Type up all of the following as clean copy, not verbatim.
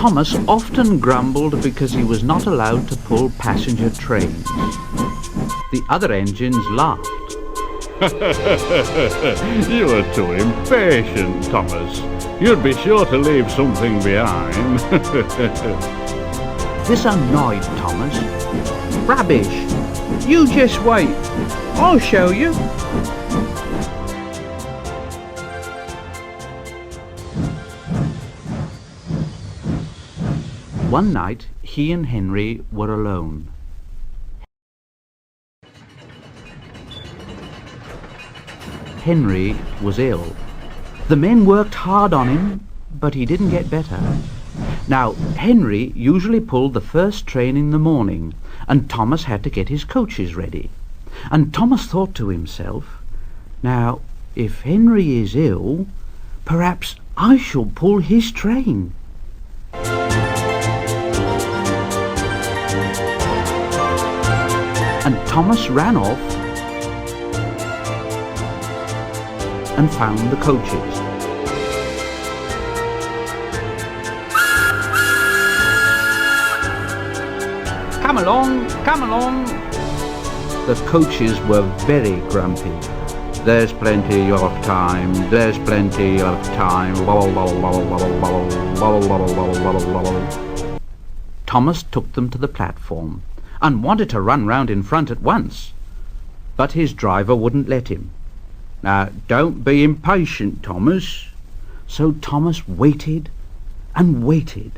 Thomas often grumbled because he was not allowed to pull passenger trains. The other engines laughed. You are too impatient, Thomas. You'd be sure to leave something behind. This annoyed Thomas. Rubbish! You just wait. I'll show you. One night, he and Henry were alone. Henry was ill. The men worked hard on him, but he didn't get better. Now, Henry usually pulled the first train in the morning, and Thomas had to get his coaches ready. And Thomas thought to himself, now, if Henry is ill, perhaps I shall pull his train. And Thomas ran off and found the coaches. Come along, come along. The coaches were very grumpy. There's plenty of time, there's plenty of time. Thomas took them to the platform and wanted to run round in front at once, but his driver wouldn't let him. Now, don't be impatient, Thomas. So Thomas waited and waited.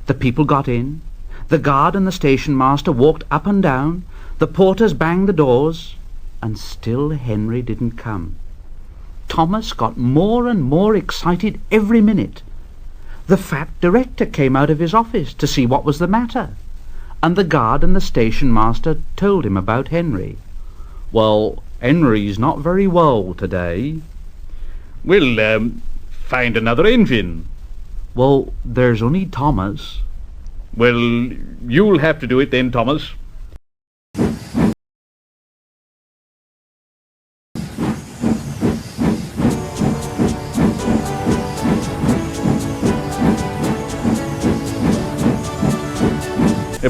The people got in. The guard and the station master walked up and down. The porters banged the doors, and still Henry didn't come. Thomas got more and more excited every minute. The fat director came out of his office to see what was the matter, and the guard and the station master told him about Henry. Well, Henry's not very well today. We'll find another engine. Well, there's only Thomas. Well, you'll have to do it then, Thomas.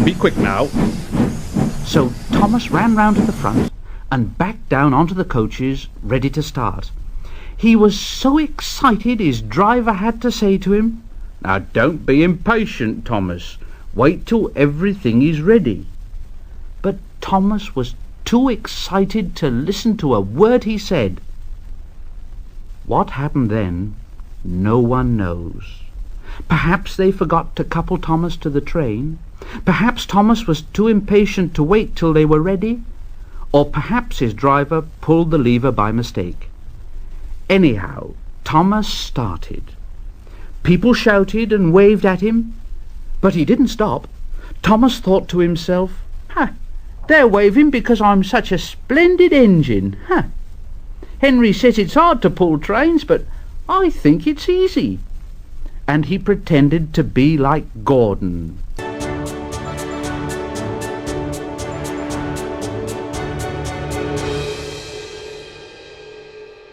Be quick now. So Thomas ran round to the front and backed down onto the coaches, ready to start. He was so excited his driver had to say to him, now don't be impatient, Thomas. Wait till everything is ready. But Thomas was too excited to listen to a word he said. What happened then, no one knows. Perhaps they forgot to couple Thomas to the train. Perhaps Thomas was too impatient to wait till they were ready. Or perhaps his driver pulled the lever by mistake. Anyhow, Thomas started. People shouted and waved at him, but he didn't stop. Thomas thought to himself, they're waving because I'm such a splendid engine. Henry says it's hard to pull trains, but I think it's easy. And he pretended to be like Gordon.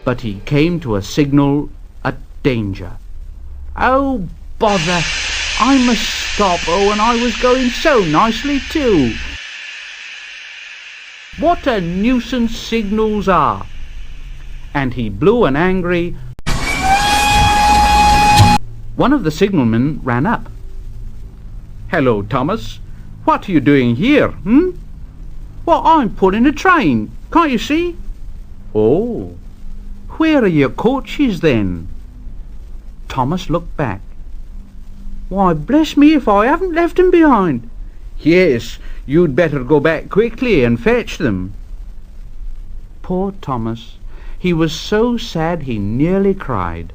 But he came to a signal at danger. Oh, bother! I must stop. Oh, and I was going so nicely too. What a nuisance signals are. And he blew an angry... One of the signalmen ran up. Hello, Thomas. What are you doing here, Well, I'm pulling a train. Can't you see? Oh. Where are your coaches then? Thomas looked back. Why, bless me if I haven't left them behind. Yes, you'd better go back quickly and fetch them. Poor Thomas. He was so sad he nearly cried.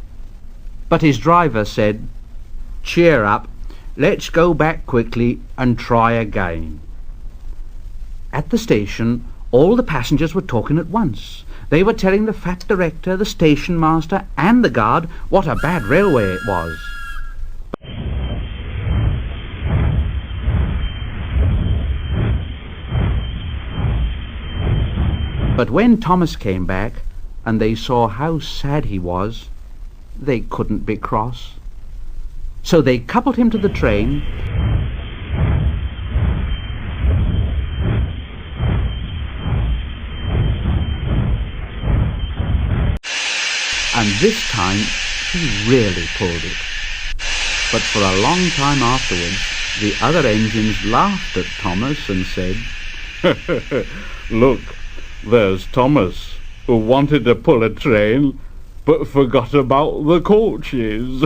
But his driver said, cheer up. Let's go back quickly and try again. At the station, all the passengers were talking at once. They were telling the fat director, the station master, and the guard what a bad railway it was. But when Thomas came back, and they saw how sad he was, they couldn't be cross. So they coupled him to the train, and this time he really pulled it. But for a long time afterwards, the other engines laughed at Thomas and said, Look, there's Thomas, who wanted to pull a train, but forgot about the coaches.